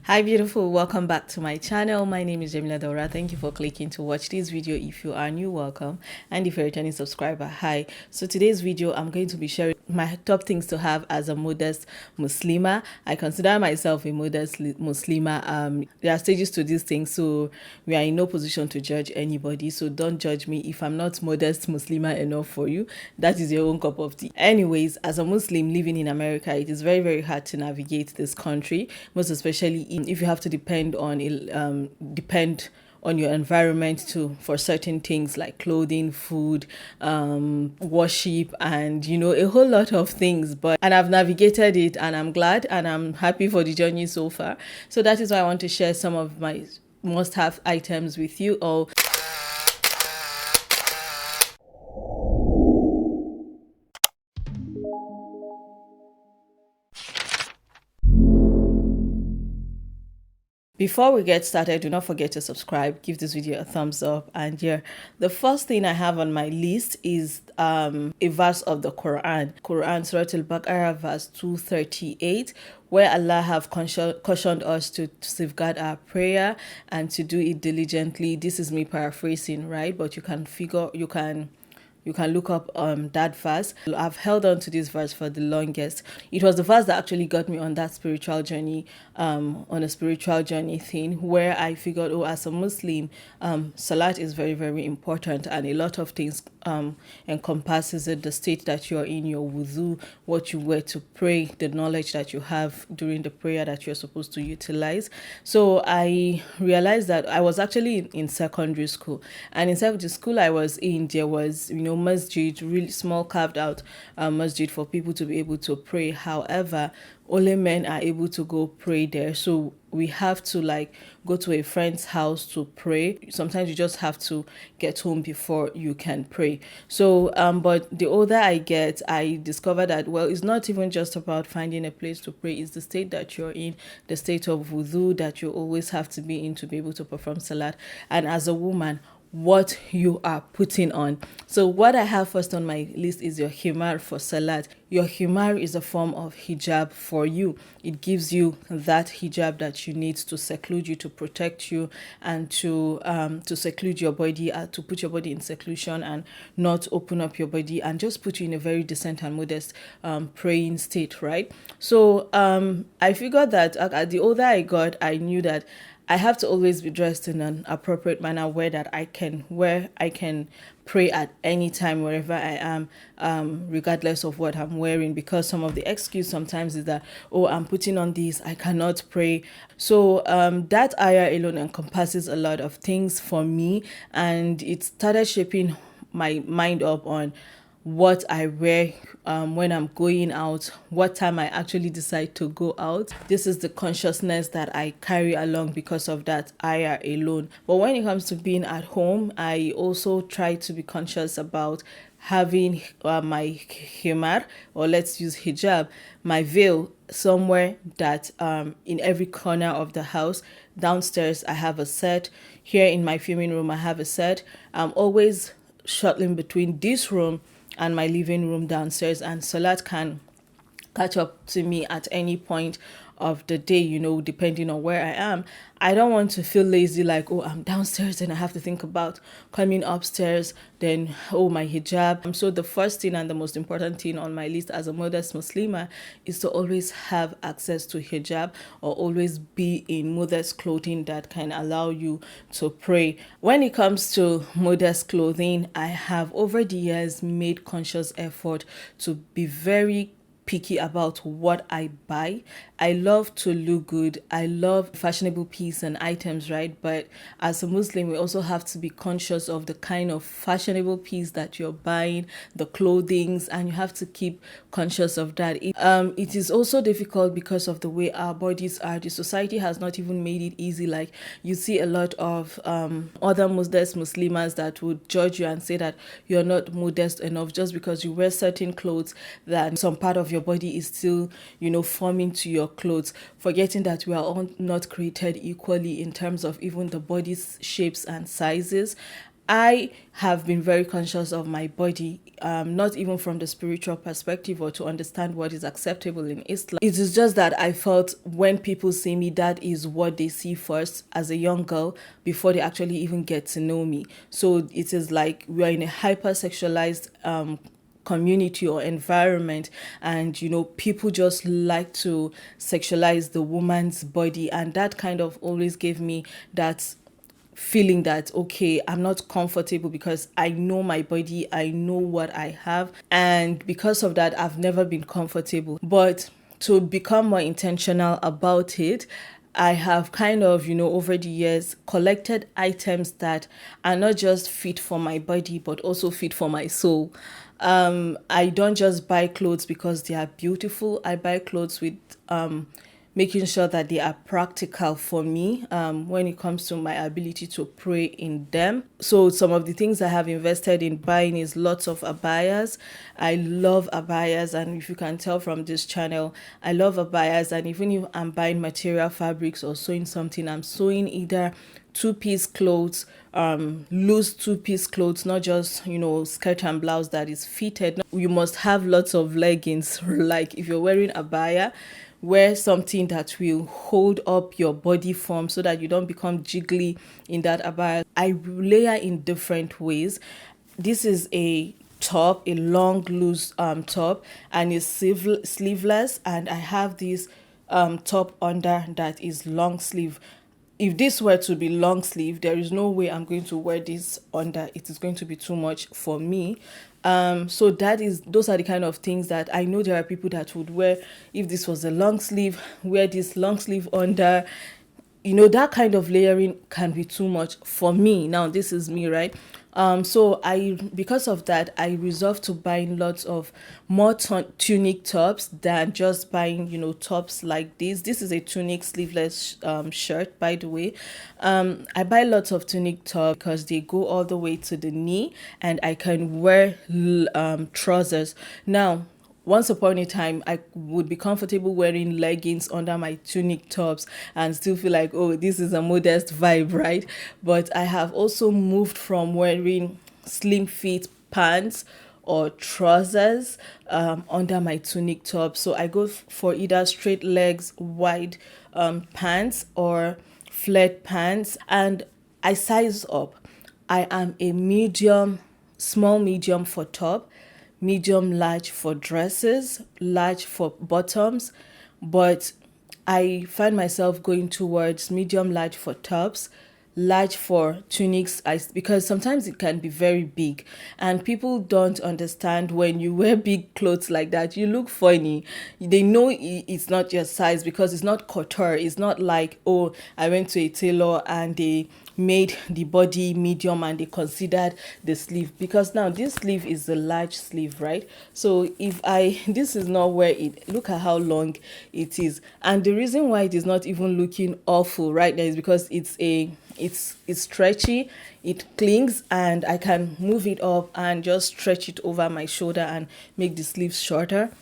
Hi beautiful, welcome back to my channel. My name is Jamila Daura. Thank you for clicking to watch this video. If you are new, welcome, and if you're a returning subscriber, hi. So today's video I'm going to be sharing my top things to have as a modest Muslimah. I consider myself a modest Muslimah. There are stages to these things, so we are in no position to judge anybody, so don't judge me if I'm not modest Muslimah enough for you. That is your own cup of tea. Anyways, as a Muslim living in America, it is very hard to navigate this country, most especially if you have to depend on your environment too for certain things like clothing, food, worship, and a whole lot of things. And I've navigated it, and I'm glad and I'm happy for the journey so far. So that is why I want to share some of my must-have items with you all. Before we get started, do not forget to subscribe, give this video a thumbs up, and yeah, the first thing I have on my list is a verse of the Quran, Surah Al-Baqarah, verse 238, where Allah have cautioned us to safeguard our prayer and to do it diligently. This is me paraphrasing, right? But you can look up that verse. I've held on to this verse for the longest. It was the verse that actually got me on that spiritual journey, on a spiritual journey thing, where I figured, oh, as a Muslim, Salat is very important, and a lot of things encompasses it: the state that you're in, your wudu, what you wear to pray, the knowledge that you have during the prayer that you're supposed to utilize. So I realized that I was actually in secondary school, and in secondary school I was in, there was masjid, really small carved out masjid for people to be able to pray. However, only men are able to go pray there, so we have to go to a friend's house to pray. Sometimes you just have to get home before you can pray. So but the older I get, I discover that, well, it's not even just about finding a place to pray. It's the state that you're in, the state of wudu that you always have to be in to be able to perform salat. And as a woman, what you are putting on. So what I have first on my list is your himar for salat. Your himar is a form of hijab for you. It gives you that hijab that you need to seclude you, to protect you, and to seclude your body, to put your body in seclusion and not open up your body, and just put you in a very decent and modest praying state, right? So I figured that the older I got, I knew that I have to always be dressed in an appropriate manner where I can pray at any time, wherever I am, regardless of what I'm wearing, because some of the excuse sometimes is that, oh, I'm putting on this, I cannot pray. So that ayah alone encompasses a lot of things for me, and it started shaping my mind up on what I wear when I'm going out, what time I actually decide to go out. This is the consciousness that I carry along because of that ayah alone. But when it comes to being at home, I also try to be conscious about having my himar, or let's use hijab, my veil, somewhere that in every corner of the house. Downstairs I have a set, here in my filming room I have a set. I'm always shuttling between this room and my living room downstairs, and Salat can catch up to me at any point of the day, depending on where I am. I don't want to feel lazy, like, oh, I'm downstairs and I have to think about coming upstairs, then, oh, my hijab. So the first thing and the most important thing on my list as a modest Muslimah is to always have access to hijab, or always be in modest clothing that can allow you to pray. When it comes to modest clothing, I have over the years made conscious effort to be very picky about what I buy. I love to look good. I love fashionable pieces and items, right? But as a Muslim, we also have to be conscious of the kind of fashionable piece that you're buying, the clothings, and you have to keep conscious of that. It is also difficult because of the way our bodies are. The society has not even made it easy. Like, you see a lot of other modest Muslimas that would judge you and say that you're not modest enough just because you wear certain clothes that some part of your body is still, forming to your clothes, forgetting that we are all not created equally in terms of even the body's shapes and sizes. I have been very conscious of my body, not even from the spiritual perspective or to understand what is acceptable in Islam. It is just that I felt when people see me, that is what they see first as a young girl before they actually even get to know me. So it is like we are in a hyper-sexualized community or environment, and people just like to sexualize the woman's body, and that kind of always gave me that feeling that, okay, I'm not comfortable because I know my body, I know what I have, and because of that I've never been comfortable. But to become more intentional about it, I have kind of, over the years collected items that are not just fit for my body but also fit for my soul. I don't just buy clothes because they are beautiful. I buy clothes with making sure that they are practical for me when it comes to my ability to pray in them. So some of the things I have invested in buying is lots of abayas. I love abayas, and if you can tell from this channel, I love abayas. And even if I'm buying material fabrics or sewing something, I'm sewing either two-piece clothes, loose two-piece clothes, not just skirt and blouse that is fitted. You must have lots of leggings. Like if you're wearing abaya, wear something that will hold up your body form so that you don't become jiggly in that abaya. I layer in different ways. This is a top, a long loose top, and it's sleeveless, and I have this top under that is long sleeve. If this were to be long sleeve, there is no way I'm going to wear this under. It is going to be too much for me. So those are the kind of things that I know there are people that would wear. If this was a long sleeve, wear this long sleeve under. That kind of layering can be too much for me. Now, this is me, right? So because of that, I resolved to buying lots of more tunic tops than just buying, tops like this. This is a tunic sleeveless shirt, by the way. I buy lots of tunic tops because they go all the way to the knee, and I can wear trousers. Now, once upon a time, I would be comfortable wearing leggings under my tunic tops and still feel like, oh, this is a modest vibe, right? But I have also moved from wearing slim fit pants or trousers under my tunic top. So I go for either straight legs, wide pants, or flared pants, and I size up. I am a medium, small medium for top, medium large for dresses, large for bottoms, but I find myself going towards medium large for tops, large for tunics, because sometimes it can be very big, and people don't understand when you wear big clothes like that, you look funny. They know it's not your size because it's not couture. It's not like, oh, I went to a tailor and they made the body medium and they considered the sleeve, because now this sleeve is the large sleeve, right? So this is not where look at how long it is, and the reason why it is not even looking awful right now is because it's stretchy, it clings, and I can move it up and just stretch it over my shoulder and make the sleeves shorter.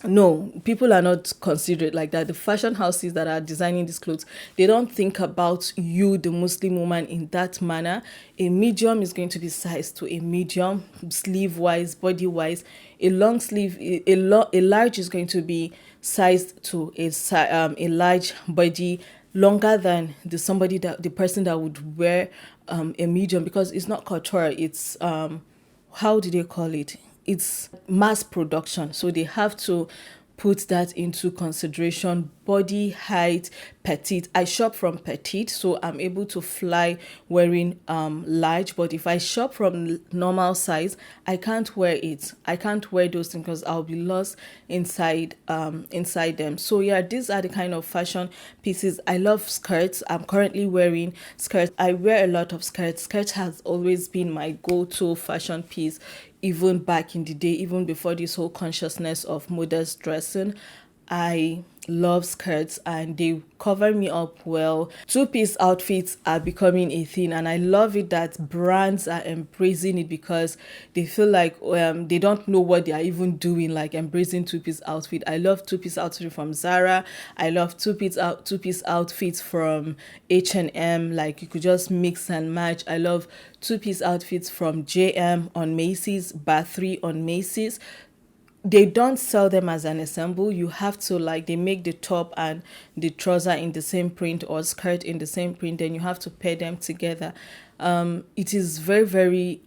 No, people are not considerate like that. The fashion houses that are designing these clothes, they don't think about you, the Muslim woman, in that manner. A medium is going to be sized to a medium, sleeve wise, body wise. A long sleeve, a large is going to be sized to a large body, longer than the person that would wear a medium, because it's not couture. It's how do they call it? It's mass production, so they have to put that into consideration. Body height, petite. I shop from petite, so I'm able to fly wearing large. But if I shop from normal size, I can't wear it. I can't wear those things because I'll be lost inside them. So yeah, these are the kind of fashion pieces. I love skirts. I'm currently wearing skirts. I wear a lot of skirts. Skirts has always been my go-to fashion piece, even back in the day, even before this whole consciousness of modest dressing. I love skirts and they cover me up well. Two-piece outfits are becoming a thing, and I love it that brands are embracing it because they feel like they don't know what they are even doing, like embracing two-piece outfit. I love two-piece outfit from Zara. I love two-piece outfits from H&M. Like you could just mix and match. I love two-piece outfits from JM on Macy's, Bathory on Macy's. They don't sell them as an ensemble. You have to, like, they make the top and the trouser in the same print or skirt in the same print, then you have to pair them together. It is very, very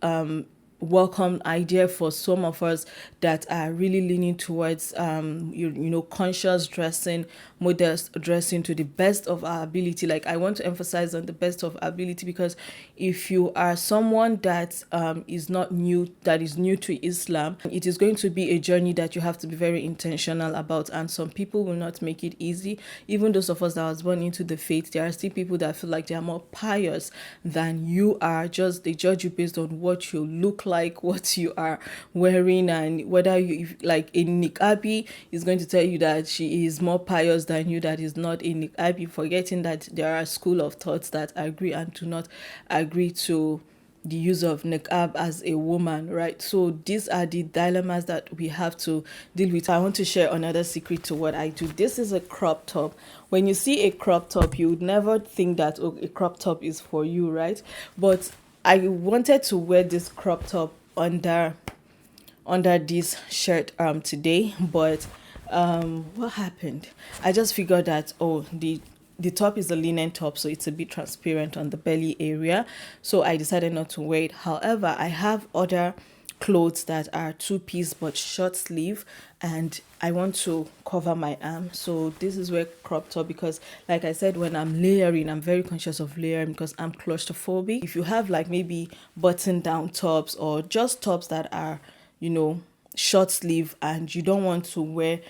welcome idea for some of us that are really leaning towards you know, conscious dressing, modest dressing to the best of our ability. Like, I want to emphasize on the best of our ability, because if you are someone that is new to Islam, it is going to be a journey that you have to be very intentional about, and some people will not make it easy. Even those of us that was born into the faith, there are still people that feel like they are more pious than you are. Just they judge you based on what you look like, what you are wearing, and whether you, like, a niqabi is going to tell you that she is more pious than you that is not a niqabi, forgetting that there are school of thoughts that agree and do not agree to the use of niqab as a woman, right? So these are the dilemmas that we have to deal with. I want to share another secret to what I do. This is a crop top. When you see a crop top, you would never think that, oh, a crop top is for you, right? But I wanted to wear this crop top under this shirt today, but what happened? I just figured that, oh, the top is a linen top, so it's a bit transparent on the belly area, so I decided not to wear it. However, I have other clothes that are two-piece but short sleeve, and I want to cover my arm, so this is where crop top, because like I said, when I'm layering, I'm very conscious of layering because I'm claustrophobic. If you have like maybe button down tops or just tops that are, you know, short sleeve, and you don't want to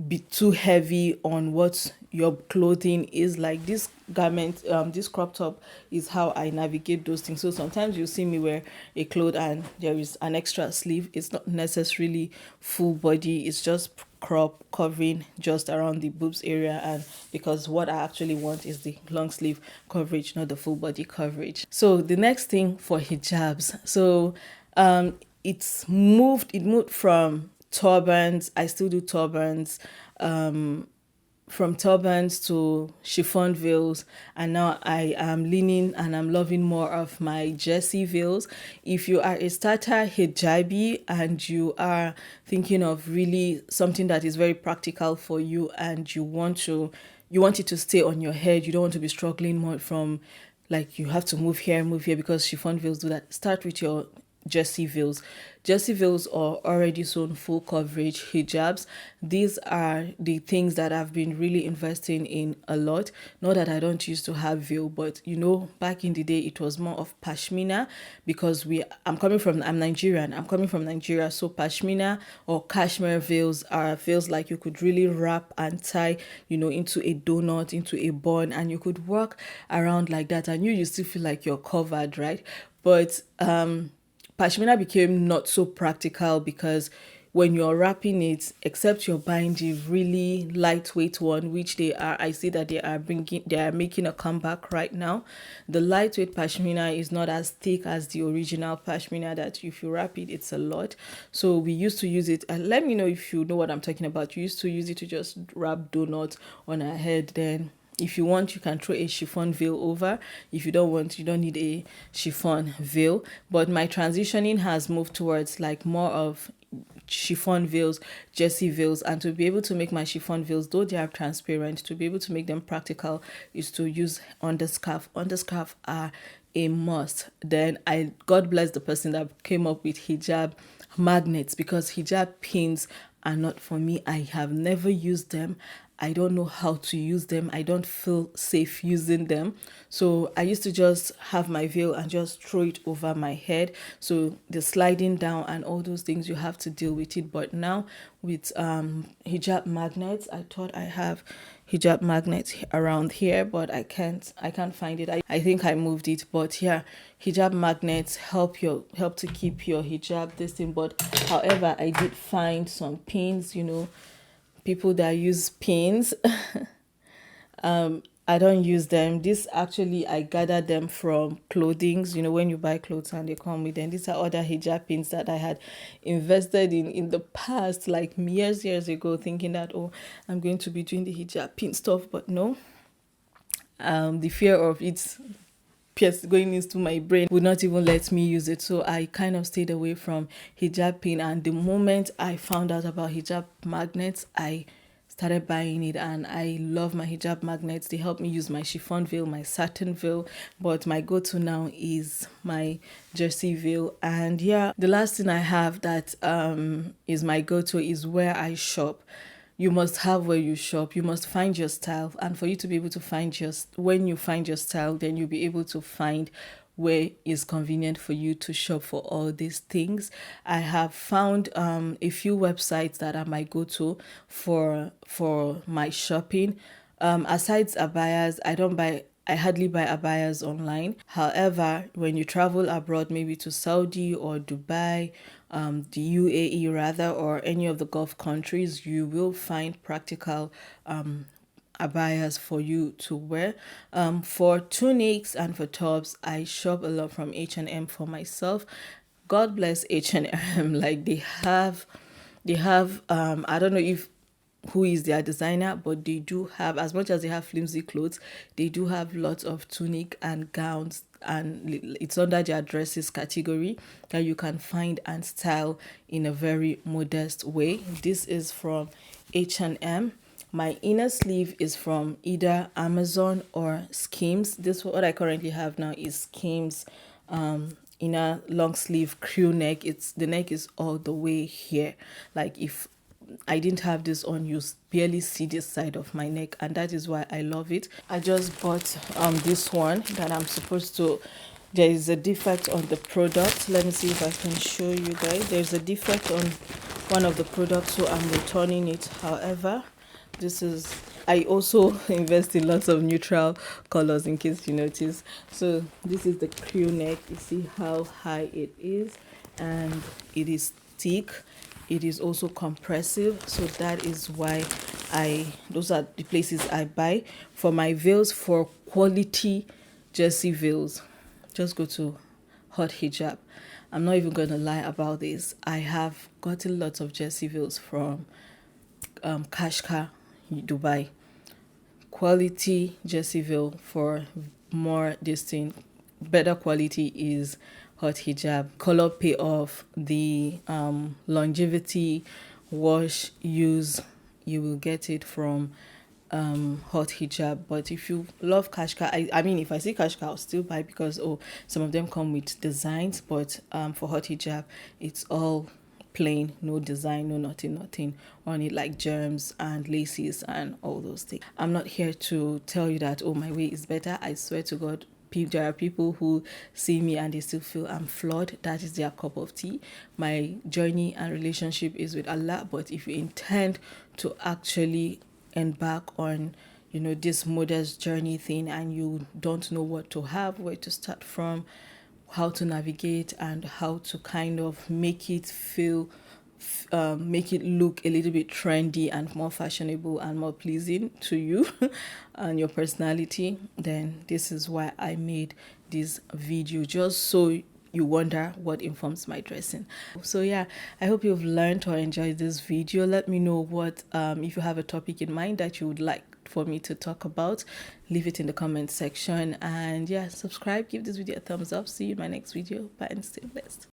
be too heavy on what your clothing is, like this garment, this crop top is how I navigate those things. So sometimes you see me wear a cloth and there is an extra sleeve. It's not necessarily full body, it's just crop covering just around the boobs area, and because what I actually want is the long sleeve coverage, not the full body coverage. So the next thing for hijabs, so it moved from turbans. I still do turbans, from turbans to chiffon veils, and now I am leaning and I'm loving more of my jersey veils. If you are a starter hijabi and you are thinking of really something that is very practical for you, and you want it to stay on your head, you don't want to be struggling more from, like, you have to move here, because chiffon veils do that, start with your jersey veils. Jersey veils are already sewn full coverage hijabs. These are the things that I've been really investing in a lot. Not that I don't used to have veil, but you know, back in the day it was more of pashmina, because I'm Nigerian. I'm coming from Nigeria, so pashmina or cashmere veils are veils like you could really wrap and tie, you know, into a donut, into a bun, and you could walk around like that, and you still feel like you're covered, right? But pashmina became not so practical, because when you're wrapping it, except you're buying the really lightweight one, which I see that they are making a comeback right now. The lightweight pashmina is not as thick as the original pashmina that if you wrap it, it's a lot. So we used to use it, and let me know if you know what I'm talking about. We used to use it to just wrap donuts on our head. Then if you want, you can throw a chiffon veil over. If you don't want, you don't need a chiffon veil. But my transitioning has moved towards like more of chiffon veils, jersey veils, and to be able to make my chiffon veils, though they are transparent, to be able to make them practical is to use underscarf. Underscarf are a must. Then God bless the person that came up with hijab magnets, because hijab pins are not for me. I have never used them. I don't know how to use them. I don't feel safe using them. So I used to just have my veil and just throw it over my head. So the sliding down and all those things, you have to deal with it. But now with hijab magnets, I thought I have hijab magnets around here, but I can't find it. I think I moved it, but yeah, hijab magnets help to keep your hijab this thing. But however, I did find some pins, you know, people that use pins. I don't use them. This actually, I gathered them from clothings. When you buy clothes and they come with them. These are other hijab pins that I had invested in the past, like years ago, thinking that, oh, I'm going to be doing the hijab pin stuff. But no, the fear of it going into my brain would not even let me use it. So I kind of stayed away from hijab pin. And the moment I found out about hijab magnets, I started buying it, and I love my hijab magnets. They help me use my chiffon veil, my satin veil, but my go-to now is my jersey veil. And yeah, the last thing I have that is my go-to is where I shop. You must have where you shop. You must find your style, and for you to be able to when you find your style, then you'll be able to find where is convenient for you to shop for all these things. I have found a few websites that are my go-to for my shopping. Aside abayas, I hardly buy abayas online. However, when you travel abroad, maybe to Saudi or Dubai, the UAE rather, or any of the Gulf countries, you will find practical abayas for you to wear. For tunics and for tops, I shop a lot from H&M for myself. God bless H&M. Like they have I don't know if who is their designer, but they do have, as much as they have flimsy clothes, they do have lots of tunic and gowns, and it's under their dresses category that you can find and style in a very modest way. This is from H&M. My inner sleeve is from either Amazon or Skims. This what I currently have now is Skims inner long sleeve crew neck. The neck is all the way here. Like if I didn't have this on, you barely see this side of my neck, and that is why I love it. I just bought this one that I'm supposed to. There is a defect on the product. Let me see if I can show you guys. There's a defect on one of the products, so I'm returning it. However, I also invest in lots of neutral colors in case you notice. So this is the crew neck. You see how high it is, and it is thick. It is also compressive, so that is why those are the places I buy for my veils. For quality jersey veils, just go to Hot Hijab. I'm not even going to lie about this. I have gotten lots of jersey veils from Kashka, Dubai. Quality jersey veil for more distinct, better quality is Hot Hijab. Color payoff, the longevity, wash, use, you will get it from Hot Hijab. But if you love Kashka, I mean, if I see Kashka, I'll still buy because some of them come with designs. But for Hot Hijab, it's all plain, no design, no nothing on it, like germs and laces and all those things. I'm not here to tell you that my way is better. I swear to God, there are people who see me and they still feel I'm flawed. That is their cup of tea. My journey and relationship is with Allah. But if you intend to actually embark on this modest journey thing, and you don't know what to have, where to start from, how to navigate, and how to kind of make it look a little bit trendy and more fashionable and more pleasing to you and your personality, then this is why I made this video, just so you wonder what informs my dressing. So yeah, I hope you've learned or enjoyed this video. Let me know what if you have a topic in mind that you would like for me to talk about. Leave it in the comment section, and yeah, subscribe, give this video a thumbs up. See you in my next video. Bye and stay blessed.